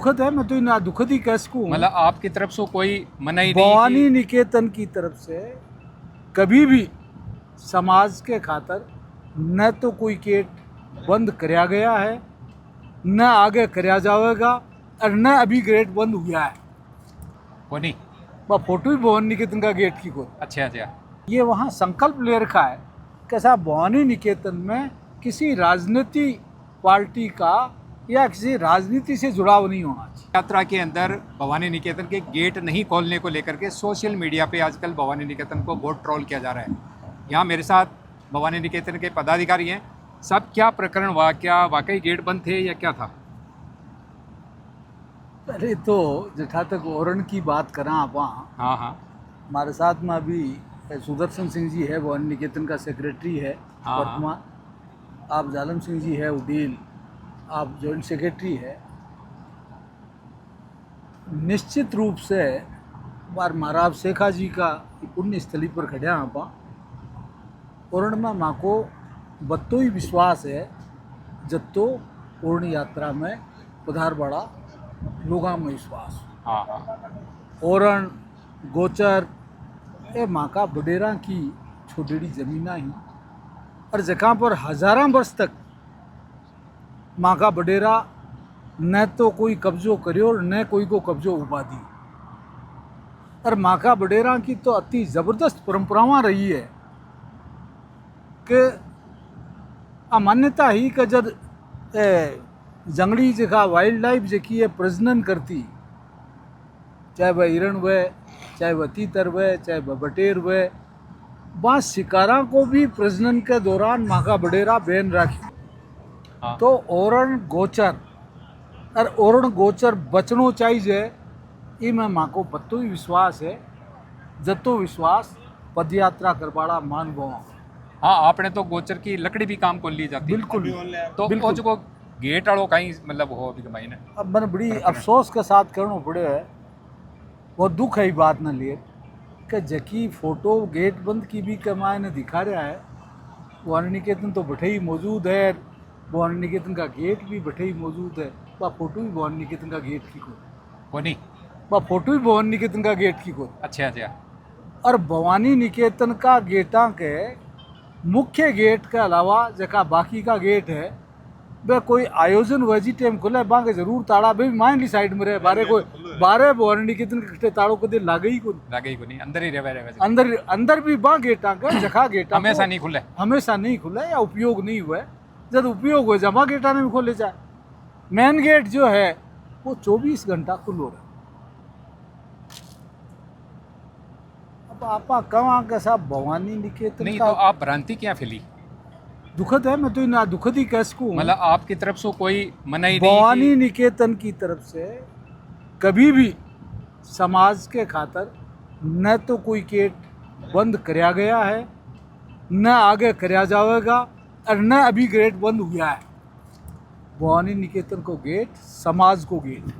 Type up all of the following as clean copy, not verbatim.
दुखद है, मैं तो ना दुखद ही कह सकूँ। मतलब आपकी तरफ से कोई मनाही नहीं भवानी निकेतन की तरफ से कभी भी समाज के खातर न तो कोई गेट बंद कराया गया है, न आगे कराया जाएगा, और न अभी गेट बंद हुआ है। को नहीं। वह फोटो ही भवानी निकेतन का गेट की को। अच्छा अच्छा। ये वहाँ संकल्प ले रखा है कि साहब भवानी निकेतन में किसी राजनीति पार्टी का या किसी राजनीति से जुड़ाव नहीं होना चाहिए। यात्रा के अंदर भवानी निकेतन के गेट नहीं खोलने को लेकर के सोशल मीडिया पे आजकल भवानी निकेतन को बहुत ट्रोल किया जा रहा है। यहाँ मेरे साथ भवानी निकेतन के पदाधिकारी हैं। सब क्या प्रकरण हुआ, क्या वाकई गेट बंद थे या क्या था? पहले तो जहाँ तक ओरण की बात करा आप, हाँ हाँ हमारे साथ में अभी सुदर्शन सिंह जी है, भवानी निकेतन का सेक्रेटरी है हाँ। वर्तमान। आप जालम सिंह जी है उडील, आप जॉइंट सेक्रेटरी है। निश्चित रूप से बार महाराज शेखा जी का पुण्य स्थली पर खड़ा आप ओरण में माँ को बत्तो ही विश्वास है जत्तो पूर्ण यात्रा में पधार बड़ा लोगा में विश्वास। हाँ हाँ। ओरण गोचर ये माँ का बडेरा की छोटी जमीना ही, और जगह पर हजारों वर्ष तक माँ का बडेरा न तो कोई कब्जो करियो और न कोई को कब्जो उपाधि। और माँ का बडेरा की तो अति ज़बरदस्त परंपरावां रही है कि मान्यता ही कि जब जंगली जगह वाइल्ड लाइफ जकी है प्रजनन करती, चाहे वह हिरण वह, चाहे वह तीतर वह, चाहे वह बटेर वह, वहाँ शिकारा को भी प्रजनन के दौरान माँ का बडेरा बैन रखी। हाँ। तो ओरण गोचर और ओरण गोचर बचनो चाहिए, ये मैं माँ को पत्तो ही विश्वास है जत्तो विश्वास पदयात्रा करवाड़ा मानव। हाँ, आपने तो गोचर की लकड़ी भी काम को ली जाती है। बिल्कुल तो बिल्कुल। को गेट वालों का ही मतलब हो अभी कमाई ने। अब मैंने बड़ी अफसोस के साथ करना पड़े है, बहुत दुख है ये बात न लिए कि जकी फोटो गेट बंद की भी कमाए ने दिखा रहा है। भवानी निकेतन तो बैठे ही मौजूद है, भवानी निकेतन का गेट भी बैठे ही मौजूद है। वह फोटो भी भवानी निकेतन का गेट की को नहीं। वह फोटो भी भवानी निकेतन का गेट की को। अच्छा अच्छा। और भवानी निकेतन का गेटा के मुख्य गेट के अलावा जका बाकी का गेट है वह कोई आयोजन वजी टाइम खुले बांगे जरूर ताड़ा भाई मान ली साइड में रहे बारे कोई बारे भवानी निकेतन के ताड़ो कदे लागे ही को नहीं अंदर ही रहे अंदर अंदर भी बा गेटा का जखा गेटा हमेशा नहीं खुले, हमेशा नहीं खुले या उपयोग नहीं हुआ। जब उपयोग हो जमा गेटा ने भी खोले जाए। मेन गेट जो है वो 24 घंटा खुलो रहे। अब आपा कहाँ का साहब भवानी निकेतन नहीं का तो आप भ्रांति क्या फैली? दुखद है, मैं तो ना दुखद ही कह सकूँ। मतलब आपकी तरफ से कोई मनाही नहीं भवानी निकेतन की तरफ से कभी भी समाज के खातर न तो कोई गेट बंद कराया गया है, न आगे कराया जाएगा, और न अभी गेट बंद हुआ है। भवानी निकेतन को गेट समाज को गेट,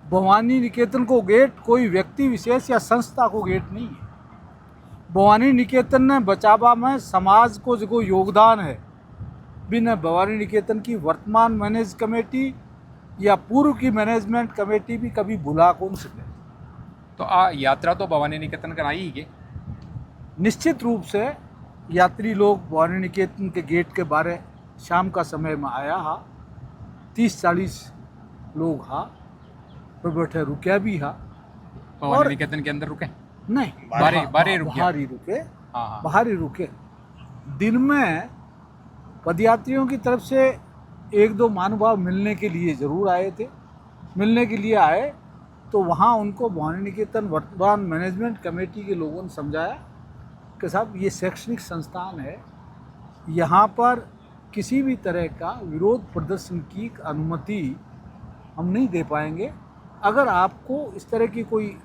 भवानी निकेतन को गेट कोई व्यक्ति विशेष या संस्था को गेट नहीं है। भवानी निकेतन ने बचावा में समाज को जो योगदान है बिना भवानी निकेतन की वर्तमान मैनेज कमेटी या पूर्व की मैनेजमेंट कमेटी भी कभी भुला कौन सके। तो यात्रा तो भवानी निकेतन का आई ही के। निश्चित रूप से यात्री लोग भवानी निकेतन के गेट के बारे शाम का समय में आया हा, 30-40 लोग हा पर बैठे रुके भी हा। भवानी निकेतन के अंदर रुके नहीं, बाहर ही रुके। हाँ हाँ। बाहर ही रुके। दिन में पदयात्रियों की तरफ से एक दो महानुभाव मिलने के लिए ज़रूर आए थे। मिलने के लिए आए तो वहाँ उनको भवानी निकेतन वर्तमान मैनेजमेंट कमेटी के लोगों ने समझाया कि साहब ये शैक्षणिक संस्थान है, यहाँ पर किसी भी तरह का विरोध प्रदर्शन की अनुमति हम नहीं दे पाएंगे। अगर आपको इस तरह की कोई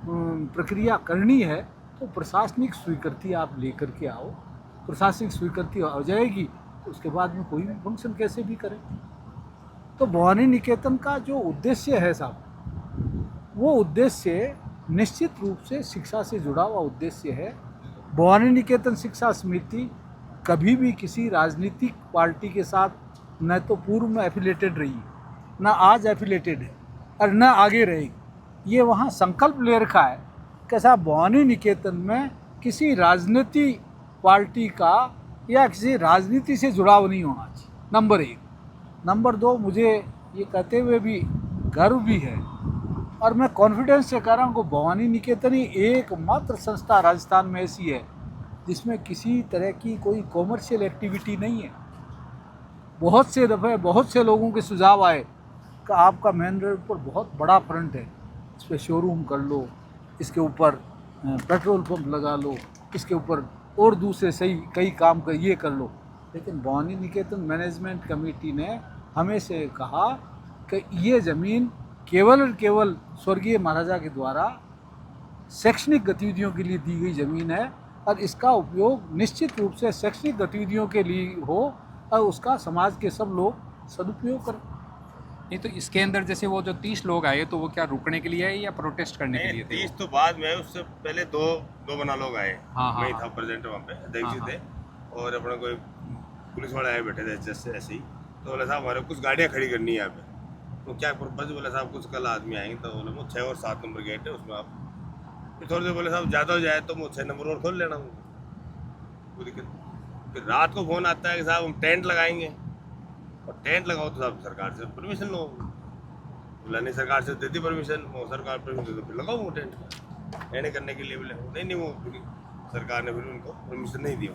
प्रक्रिया करनी है तो प्रशासनिक स्वीकृति आप लेकर के आओ। प्रशासनिक स्वीकृति हो जाएगी तो उसके बाद में कोई भी फंक्शन कैसे भी करें। तो भवानी निकेतन का जो उद्देश्य है साहब, वो उद्देश्य निश्चित रूप से शिक्षा से जुड़ा हुआ उद्देश्य है। भवानी निकेतन शिक्षा समिति कभी भी किसी राजनीतिक पार्टी के साथ न तो पूर्व में एफिलेटेड रही ना आज एफिलेटेड है और न आगे रहेगी। ये वहाँ संकल्प ले रखा है कि साहब भवानी निकेतन में किसी राजनीति पार्टी का या किसी राजनीति से जुड़ाव नहीं होना चाहिए, नंबर 1। नंबर 2, मुझे ये कहते हुए भी गर्व भी है और मैं कॉन्फिडेंस से कह रहा हूँ कि भवानी निकेतन ही एकमात्र संस्था राजस्थान में ऐसी है जिसमें किसी तरह की कोई कॉमर्शियल एक्टिविटी नहीं है। बहुत से दफ़े बहुत से लोगों के सुझाव आए कि आपका मेन रोड पर बहुत बड़ा फ्रंट है, इस पर शोरूम कर लो, इसके ऊपर पेट्रोल पंप लगा लो, इसके ऊपर और दूसरे सही कई काम कर ये कर लो। लेकिन भवानी निकेतन मैनेजमेंट कमेटी ने हमें से कहा कि ये ज़मीन केवल और केवल स्वर्गीय महाराजा के द्वारा शैक्षणिक गतिविधियों के लिए दी गई ज़मीन है और इसका उपयोग निश्चित रूप से शैक्षणिक गतिविधियों के लिए हो और उसका समाज के सब लोग सदुपयोग करें। नहीं तो इसके अंदर जैसे वो जो 30 लोग आए तो वो क्या रुकने के लिए आए या प्रोटेस्ट करने के लिए थे? 30 तो बाद में, उससे पहले दो बना लोग आए। हाँ, मैं हाँ, था प्रेजेंट वहाँ पे, अध्यक्ष जी थे और अपना कोई पुलिस वाले आए बैठे थे जैसे ऐसे ही। तो बोले साहब हमारे कुछ गाड़ियाँ खड़ी करनी है यहाँ पे, तो क्या पर्पज? बोले साहब कुछ कल आदमी आएंगे, तो बोले वो 6 और 7 नंबर गेट है उसमें आप फिर थोड़े से बोले साहब ज़्यादा हो जाए तो वो 6 नंबर और खोल लेना, कोई दिक्कत। फिर रात को फ़ोन आता है कि साहब हम टेंट लगाएंगे, और टेंट लगाओ तो साहब सरकार से परमिशन लो। बोला नहीं, सरकार से देती परमिशन, वो सरकार परमिशन दे तो फिर लगाओ वो टेंट रहने करने के लिए। बोले नहीं वो फिर सरकार ने फिर उनको परमिशन नहीं दिया।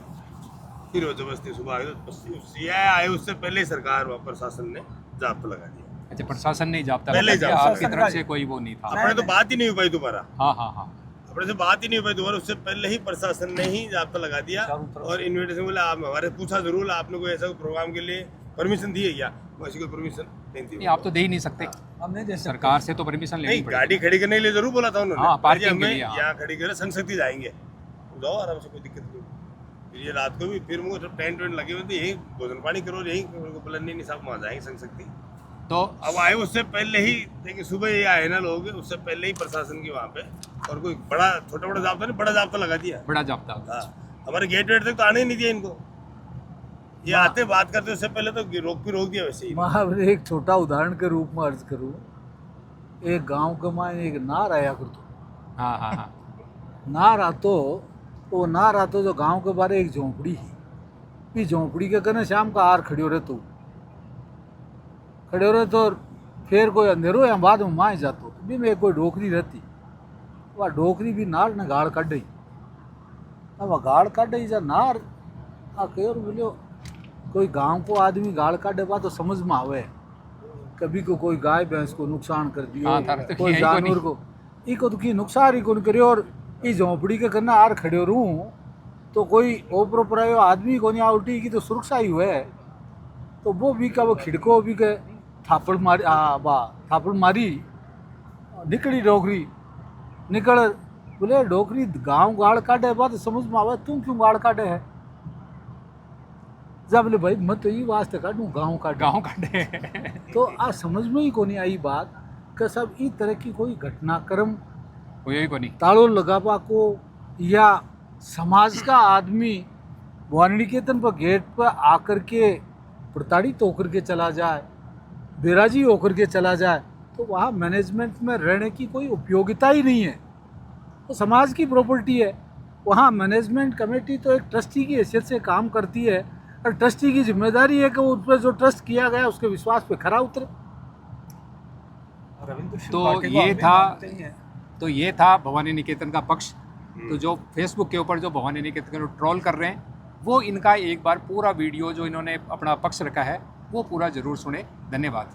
फिर वो जबरदस्ती सुबह आए तो सीआई आए, उससे पहले ही सरकार व प्रशासन ने जाब्ता लगा दिया। अच्छा, प्रशासन नहीं जाब्ता पहले लगा दिया, जाब्ता आपकी तरफ से कोई वो नहीं था? अपने तो बात ही नहीं हो पाई दोबारा। हाँ। अपने से बात ही नहीं हो पाई दोबारा, उससे पहले ही प्रशासन ने ही जाब्ता लगा दिया और इन्विटेशन बोला आप हमारे पूछा जरूर आपने कोई ऐसा प्रोग्राम के लिए परमिशन दी है क्या? वैसी कोई परमिशन नहीं थी। आप तो दे ही नहीं सकते, सरकार से तो परमिशन लेनी नहीं, पड़ेगी। गाड़ी खड़ी करने के लिए जरूर बोला था उन्होंने। हाँ, पार्किंग के हमें लिए, हाँ। यहाँ खड़ी करे संशक्ति जाएंगे, जाओ आराम से, कोई दिक्कत नहीं। फिर ये रात को भी फिर मुझे टेंट वेंट लगे हुए थे, यही भोजन पानी करो, यही बोला नहीं साहब वहाँ जाएंगे संशक्ति। तो अब आए उससे पहले ही, देखिए सुबह ये आए ना लोग, उससे पहले ही प्रशासन की वहाँ पे और कोई बड़ा छोटा बड़ा जाब्ता नहीं, बड़ा जाब्ता लगा दिया। बड़ा जाब्ता। हाँ, हमारे गेट वेट तक तो आने ही नहीं दिया इनको। ये आते बात करते उससे पहले तो रोक दिया वैसे ही। मैं एक छोटा उदाहरण के रूप में अर्ज करूँ, एक गांव के मायने एक नार आया करतो। हाँ। नार आतो तो नार आतो जो गांव के बारे एक झोंपड़ी ही, भी झोंपड़ी के कने शाम का आर खड़ियो रहतो और फिर कोई अंधेरो या बाद में माए जातो भी में कोई डोकरी रहती, वह डोकरी भी नार ने गाड़ काट दी। अब वह गाड़ काट दी जा नार आ कहो बोलियो कोई गांव को आदमी गाड़ काटे बा तो समझ में आवे, कभी को कोई गाय भैंस को नुकसान कर दियो, हाँ, तो कोई जानवर को इको तो की नुकसान ही कौन करियो। और इस झोंपड़ी के करना आर खड़े रहूँ तो कोई ओपरो परायो आदमी को नहीं आउटी की तो सुरक्षा ही हुए, तो वो भी का वो खिड़को भी के थापड़ मारी निकली डोकरी निकल बोले डोकरी गांव गाड़ काटे बा तो समझ में आवे तुम क्यों गाड़ काटे है? जब बोले भाई मैं तो ये वास्ते काटूँ गाँव काटे तो आज समझ में ही को नहीं आई बात कि सब इस तरह की कोई घटनाक्रम कोई को नहीं तालों लगावा को या समाज का आदमी भवानी निकेतन पर गेट पर आकर के प्रताड़ित होकर के चला जाए, बेराजी होकर के चला जाए, तो वहाँ मैनेजमेंट में रहने की कोई उपयोगिता ही नहीं है। तो समाज की प्रॉपर्टी है, वहाँ मैनेजमेंट कमेटी तो एक ट्रस्टी की हैसियत से काम करती है और ट्रस्टी की जिम्मेदारी है कि वो उस पर जो ट्रस्ट किया गया उसके विश्वास पे खरा उतरे। तो ये था भवानी निकेतन का पक्ष। तो जो फेसबुक के ऊपर जो भवानी निकेतन को ट्रोल कर रहे हैं वो इनका एक बार पूरा वीडियो जो इन्होंने अपना पक्ष रखा है वो पूरा ज़रूर सुने। धन्यवाद।